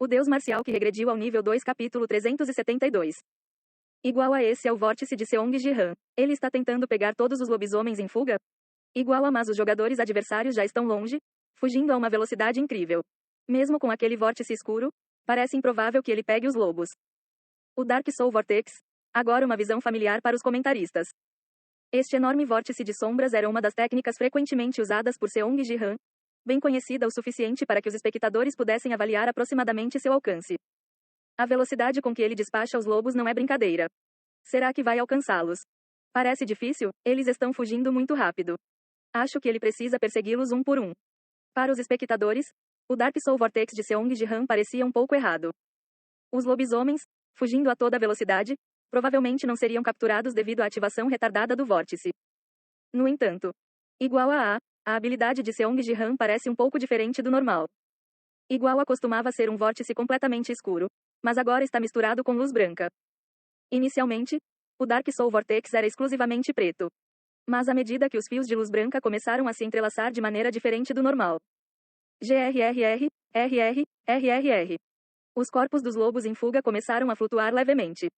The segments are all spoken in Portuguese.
O deus marcial que regrediu ao nível 2 capítulo 372. Igual a esse é o vórtice de Seong Ji-han. Ele está tentando pegar todos os lobisomens em fuga? Igual a mas os jogadores adversários já estão longe, fugindo a uma velocidade incrível. Mesmo com aquele vórtice escuro, parece improvável que ele pegue os lobos. O Dark Soul Vortex. Agora uma visão familiar para os comentaristas. Este enorme vórtice de sombras era uma das técnicas frequentemente usadas por Seong Ji-han, bem conhecida o suficiente para que os espectadores pudessem avaliar aproximadamente seu alcance. A velocidade com que ele despacha os lobos não é brincadeira. Será que vai alcançá-los? Parece difícil, eles estão fugindo muito rápido. Acho que ele precisa persegui-los um por um. Para os espectadores, o Dark Soul Vortex de Seong Ji-han parecia um pouco errado. Os lobisomens, fugindo a toda velocidade, provavelmente não seriam capturados devido à ativação retardada do vórtice. No entanto, igual a habilidade de Seong Ji-han parece um pouco diferente do normal. Igual a costumava ser um vórtice completamente escuro, mas agora está misturado com luz branca. Inicialmente, o Dark Soul Vortex era exclusivamente preto. Mas à medida que os fios de luz branca começaram a se entrelaçar de maneira diferente do normal. GRRR, RR. Os corpos dos lobos em fuga começaram a flutuar levemente,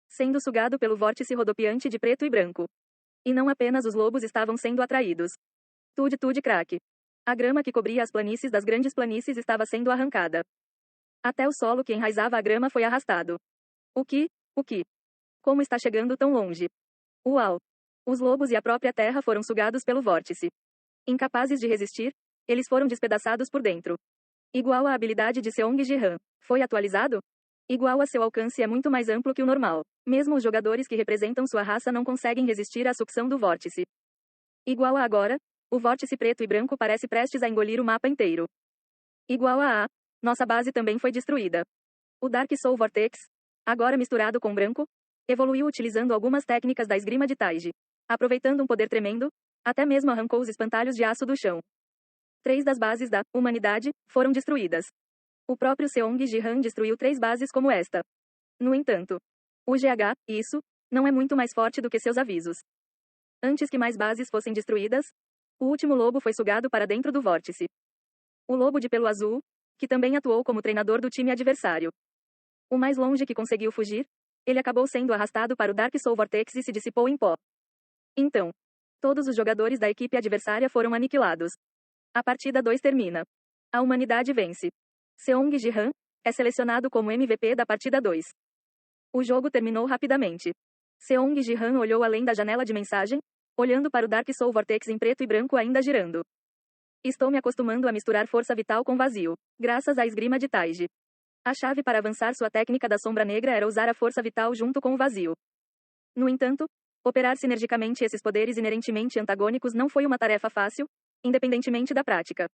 sendo sugado pelo vórtice rodopiante de preto e branco. E não apenas os lobos estavam sendo atraídos. Tudo crack. A grama que cobria as planícies das grandes planícies estava sendo arrancada. Até o solo que enraizava a grama foi arrastado. O que? Como está chegando tão longe? Uau! Os lobos e a própria terra foram sugados pelo vórtice. Incapazes de resistir, eles foram despedaçados por dentro. Igual a habilidade de Seong Ji-han. Foi atualizado? Igual a seu alcance é muito mais amplo que o normal. Mesmo os jogadores que representam sua raça não conseguem resistir à sucção do vórtice. Igual a agora, o vórtice preto e branco parece prestes a engolir o mapa inteiro. Igual a nossa base também foi destruída. O Dark Soul Vortex, agora misturado com branco, evoluiu utilizando algumas técnicas da esgrima de Taiji. Aproveitando um poder tremendo, até mesmo arrancou os espantalhos de aço do chão. 3 das bases da humanidade foram destruídas. O próprio Seong Ji-han destruiu 3 bases como esta. No entanto, o isso, não é muito mais forte do que seus avisos. Antes que mais bases fossem destruídas, o último lobo foi sugado para dentro do vórtice. O lobo de pelo azul, que também atuou como treinador do time adversário. O mais longe que conseguiu fugir, ele acabou sendo arrastado para o Dark Soul Vortex e se dissipou em pó. Então, todos os jogadores da equipe adversária foram aniquilados. A partida 2 termina. A humanidade vence. Seong Ji-han é selecionado como MVP da partida 2. O jogo terminou rapidamente. Seong Ji-han olhou além da janela de mensagem, olhando para o Dark Soul Vortex em preto e branco ainda girando. Estou me acostumando a misturar força vital com vazio, graças à esgrima de Taiji. A chave para avançar sua técnica da sombra negra era usar a força vital junto com o vazio. No entanto, operar sinergicamente esses poderes inerentemente antagônicos não foi uma tarefa fácil, independentemente da prática.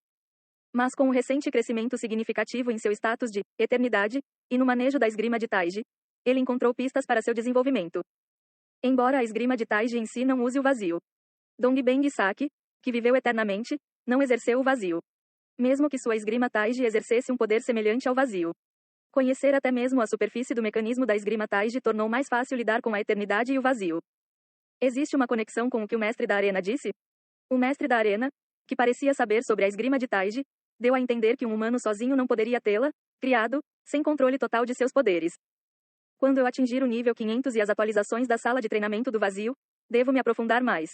Mas com o recente crescimento significativo em seu status de eternidade, e no manejo da esgrima de Taiji, ele encontrou pistas para seu desenvolvimento. Embora a esgrima de Taiji em si não use o vazio. Dongbang Saki, que viveu eternamente, não exerceu o vazio. Mesmo que sua esgrima Taiji exercesse um poder semelhante ao vazio. Conhecer até mesmo a superfície do mecanismo da esgrima Taiji tornou mais fácil lidar com a eternidade e o vazio. Existe uma conexão com o que o mestre da arena disse? O mestre da arena, que parecia saber sobre a esgrima de Taiji, deu a entender que um humano sozinho não poderia tê-la, criado, sem controle total de seus poderes. Quando eu atingir o nível 500 e as atualizações da sala de treinamento do vazio, devo me aprofundar mais.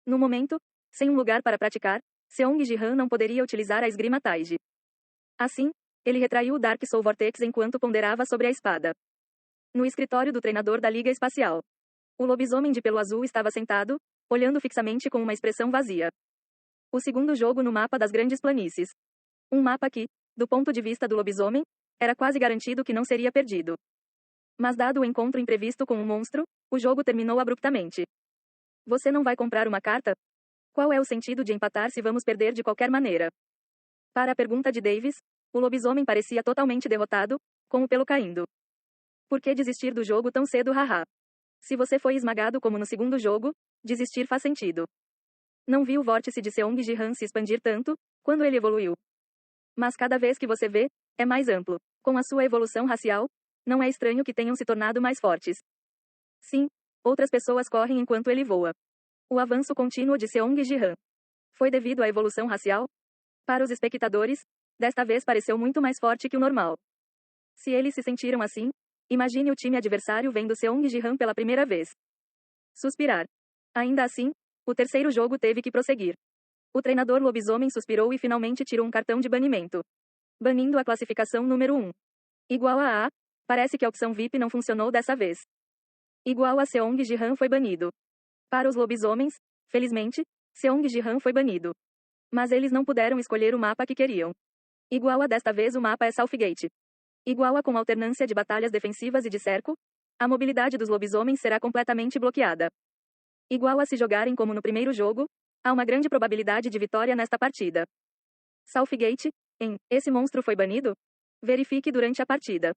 No momento, sem um lugar para praticar, Seong Ji-han não poderia utilizar a esgrima Taiji. Assim, ele retraiu o Dark Soul Vortex enquanto ponderava sobre a espada. No escritório do treinador da Liga Espacial. O lobisomem de pelo azul estava sentado, olhando fixamente com uma expressão vazia. O segundo jogo no mapa das Grandes Planícies. Um mapa que, do ponto de vista do lobisomem, era quase garantido que não seria perdido. Mas dado o encontro imprevisto com um monstro, o jogo terminou abruptamente. Você não vai comprar uma carta? Qual é o sentido de empatar se vamos perder de qualquer maneira? Para a pergunta de Davis, o lobisomem parecia totalmente derrotado, com o pelo caindo. Por que desistir do jogo tão cedo, haha? Se você foi esmagado como no segundo jogo, desistir faz sentido. Não vi o vórtice de Seong Ji-han se expandir tanto, quando ele evoluiu. Mas cada vez que você vê, é mais amplo. Com a sua evolução racial, não é estranho que tenham se tornado mais fortes. Sim, outras pessoas correm enquanto ele voa. O avanço contínuo de Seong Ji-han foi devido à evolução racial? Para os espectadores, desta vez pareceu muito mais forte que o normal. Se eles se sentiram assim, imagine o time adversário vendo Seong Ji-han pela primeira vez. Suspirar. Ainda assim, o terceiro jogo teve que prosseguir. O treinador lobisomem suspirou e finalmente tirou um cartão de banimento. Banindo a classificação número 1. Igual a A. Parece que a opção VIP não funcionou dessa vez. Igual a Seong Ji-han foi banido. Para os lobisomens, felizmente, Seong Ji-han foi banido. Mas eles não puderam escolher o mapa que queriam. Igual a desta vez o mapa é Southgate. Igual a com alternância de batalhas defensivas e de cerco, a mobilidade dos lobisomens será completamente bloqueada. Igual a se jogarem como no primeiro jogo, há uma grande probabilidade de vitória nesta partida. Southgate, esse monstro foi banido? Verifique durante a partida.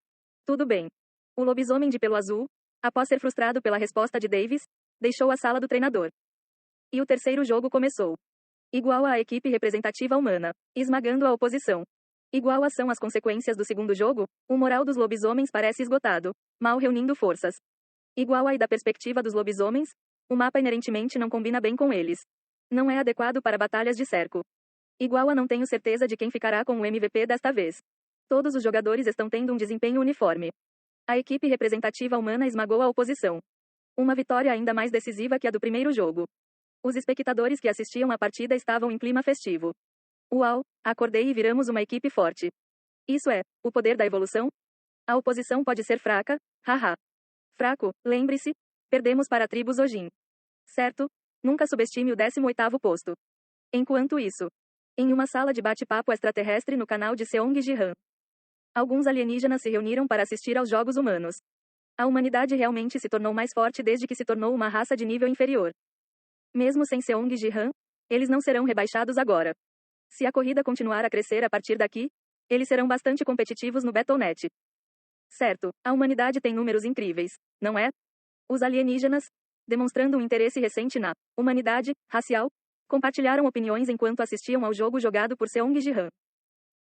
Tudo bem. O lobisomem de pelo azul, após ser frustrado pela resposta de Davis, deixou a sala do treinador. E o terceiro jogo começou. Igual à equipe representativa humana, esmagando a oposição. Igual a são as consequências do segundo jogo, o moral dos lobisomens parece esgotado, mal reunindo forças. Igual a e da perspectiva dos lobisomens, o mapa inerentemente não combina bem com eles. Não é adequado para batalhas de cerco. Igual a não tenho certeza de quem ficará com o MVP desta vez. Todos os jogadores estão tendo um desempenho uniforme. A equipe representativa humana esmagou a oposição. Uma vitória ainda mais decisiva que a do primeiro jogo. Os espectadores que assistiam à partida estavam em clima festivo. Uau, acordei e viramos uma equipe forte. Isso é, o poder da evolução? A oposição pode ser fraca, haha. Fraco, lembre-se, perdemos para a tribo Zojin. Certo? Nunca subestime o 18º posto. Enquanto isso, em uma sala de bate-papo extraterrestre no canal de Seong Ji-han, alguns alienígenas se reuniram para assistir aos jogos humanos. A humanidade realmente se tornou mais forte desde que se tornou uma raça de nível inferior. Mesmo sem Seong Ji-han, eles não serão rebaixados agora. Se a corrida continuar a crescer a partir daqui, eles serão bastante competitivos no Battle.net. Certo, a humanidade tem números incríveis, não é? Os alienígenas, demonstrando um interesse recente na humanidade racial, compartilharam opiniões enquanto assistiam ao jogo jogado por Seong Ji-han.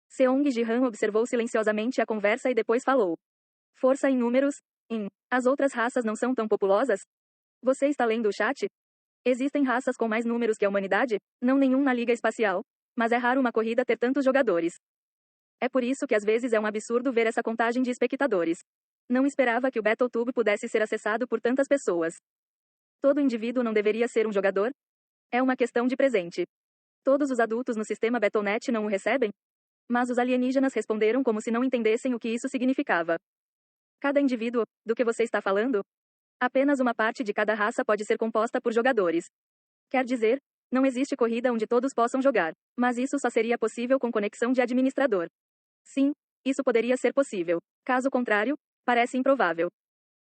Seong Ji-han observou silenciosamente a conversa e depois falou. Força em números, as outras raças não são tão populosas? Você está lendo o chat? Existem raças com mais números que a humanidade? Não nenhum na Liga Espacial, mas é raro uma corrida ter tantos jogadores. É por isso que às vezes é um absurdo ver essa contagem de espectadores. Não esperava que o Battletoad pudesse ser acessado por tantas pessoas. Todo indivíduo não deveria ser um jogador? É uma questão de presente. Todos os adultos no sistema Battle.net não o recebem? Mas os alienígenas responderam como se não entendessem o que isso significava. Cada indivíduo, do que você está falando? Apenas uma parte de cada raça pode ser composta por jogadores. Quer dizer, não existe corrida onde todos possam jogar, mas isso só seria possível com conexão de administrador. Sim, isso poderia ser possível. Caso contrário, parece improvável.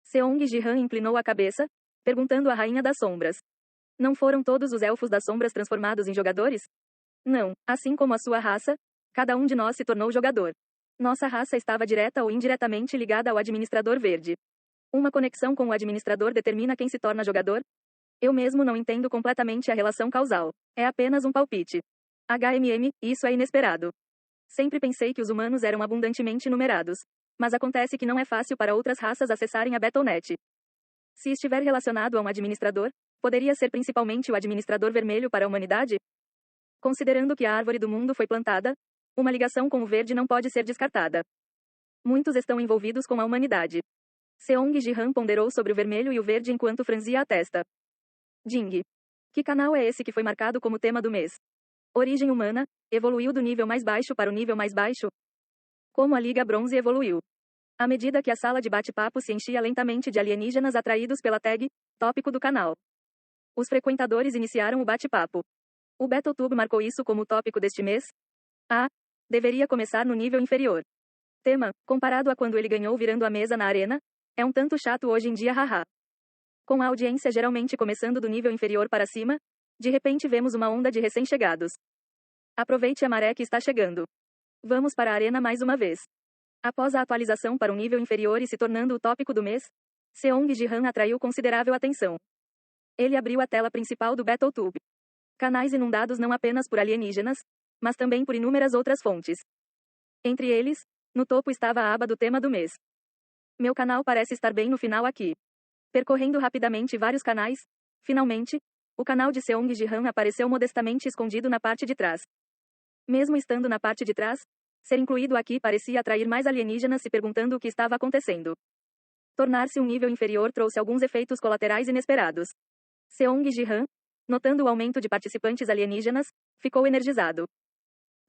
Seong Ji-han inclinou a cabeça, perguntando à Rainha das Sombras. Não foram todos os elfos das sombras transformados em jogadores? Não, assim como a sua raça, cada um de nós se tornou jogador. Nossa raça estava direta ou indiretamente ligada ao administrador verde. Uma conexão com o administrador determina quem se torna jogador? Eu mesmo não entendo completamente a relação causal. É apenas um palpite. Isso é inesperado. Sempre pensei que os humanos eram abundantemente numerados. Mas acontece que não é fácil para outras raças acessarem a Battle.net. Se estiver relacionado a um administrador, poderia ser principalmente o administrador vermelho para a humanidade? Considerando que a árvore do mundo foi plantada, uma ligação com o verde não pode ser descartada. Muitos estão envolvidos com a humanidade. Seong Ji-han ponderou sobre o vermelho e o verde enquanto franzia a testa. Jing. Que canal é esse que foi marcado como tema do mês? Origem humana, evoluiu do nível mais baixo para o nível mais baixo? Como a Liga Bronze evoluiu? À medida que a sala de bate-papo se enchia lentamente de alienígenas atraídos pela tag, tópico do canal. Os frequentadores iniciaram o bate-papo. O Battletoad marcou isso como o tópico deste mês? Deveria começar no nível inferior. Tema, comparado a quando ele ganhou virando a mesa na arena, é um tanto chato hoje em dia, haha. Com a audiência geralmente começando do nível inferior para cima, de repente vemos uma onda de recém-chegados. Aproveite a maré que está chegando. Vamos para a arena mais uma vez. Após a atualização para um nível inferior e se tornando o tópico do mês, Seong Ji-han atraiu considerável atenção. Ele abriu a tela principal do Battletoad. Canais inundados não apenas por alienígenas, mas também por inúmeras outras fontes. Entre eles, no topo estava a aba do tema do mês. Meu canal parece estar bem no final aqui. Percorrendo rapidamente vários canais, finalmente, o canal de Seong Ji-han apareceu modestamente escondido na parte de trás. Mesmo estando na parte de trás, Ser incluído aqui parecia atrair mais alienígenas se perguntando o que estava acontecendo. Tornar-se um nível inferior trouxe alguns efeitos colaterais inesperados. Seong Ji-han, notando o aumento de participantes alienígenas, ficou energizado.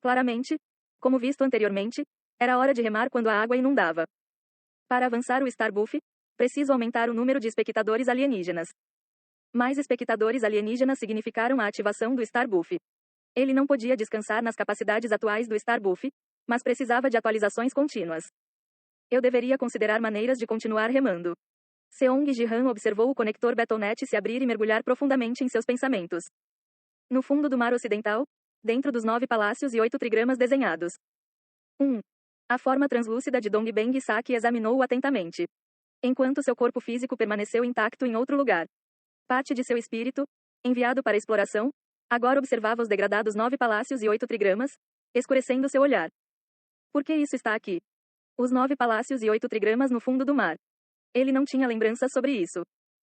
Claramente, como visto anteriormente, era hora de remar quando a água inundava. Para avançar o Star Buff, preciso aumentar o número de espectadores alienígenas. Mais espectadores alienígenas significaram a ativação do Star Buff. Ele não podia descansar nas capacidades atuais do Star Buff, mas precisava de atualizações contínuas. Eu deveria considerar maneiras de continuar remando. Seong Ji-han observou o conector Battle.net se abrir e mergulhar profundamente em seus pensamentos. No fundo do mar ocidental, dentro dos 9 palácios e 8 trigramas desenhados. 1. A forma translúcida de Dongbang Saki examinou-o atentamente. Enquanto seu corpo físico permaneceu intacto em outro lugar. Parte de seu espírito, enviado para exploração, agora observava os degradados 9 palácios e 8 trigramas, escurecendo seu olhar. Por que isso está aqui? Os 9 palácios e 8 trigramas no fundo do mar. Ele não tinha lembranças sobre isso.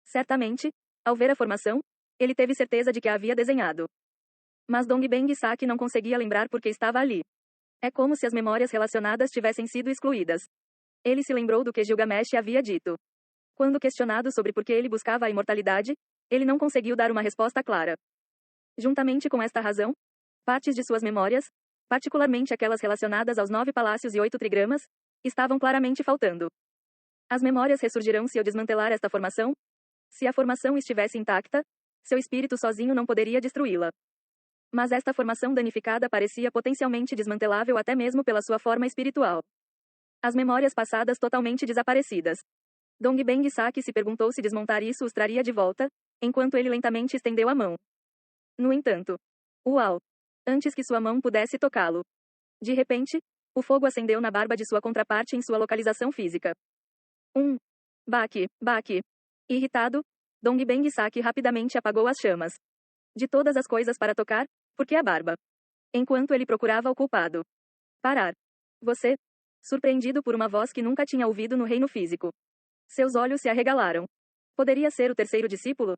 Certamente, ao ver a formação, ele teve certeza de que a havia desenhado. Mas Dongbang Saki não conseguia lembrar porque estava ali. É como se as memórias relacionadas tivessem sido excluídas. Ele se lembrou do que Gilgamesh havia dito. Quando questionado sobre por que ele buscava a imortalidade, ele não conseguiu dar uma resposta clara. Juntamente com esta razão, partes de suas memórias, particularmente aquelas relacionadas aos 9 palácios e 8 trigramas, estavam claramente faltando. As memórias ressurgirão se eu desmantelar esta formação? Se a formação estivesse intacta, seu espírito sozinho não poderia destruí-la. Mas esta formação danificada parecia potencialmente desmantelável até mesmo pela sua forma espiritual. As memórias passadas totalmente desaparecidas. Dongbang Saki se perguntou se desmontar isso os traria de volta, enquanto ele lentamente estendeu a mão. No entanto, uau! Antes que sua mão pudesse tocá-lo. De repente, o fogo acendeu na barba de sua contraparte em sua localização física. Baque. Irritado, Dongbang Saki rapidamente apagou as chamas. De todas as coisas para tocar, por que a barba? Enquanto ele procurava o culpado. Parar. Você? Surpreendido por uma voz que nunca tinha ouvido no reino físico. Seus olhos se arregalaram. Poderia ser o terceiro discípulo?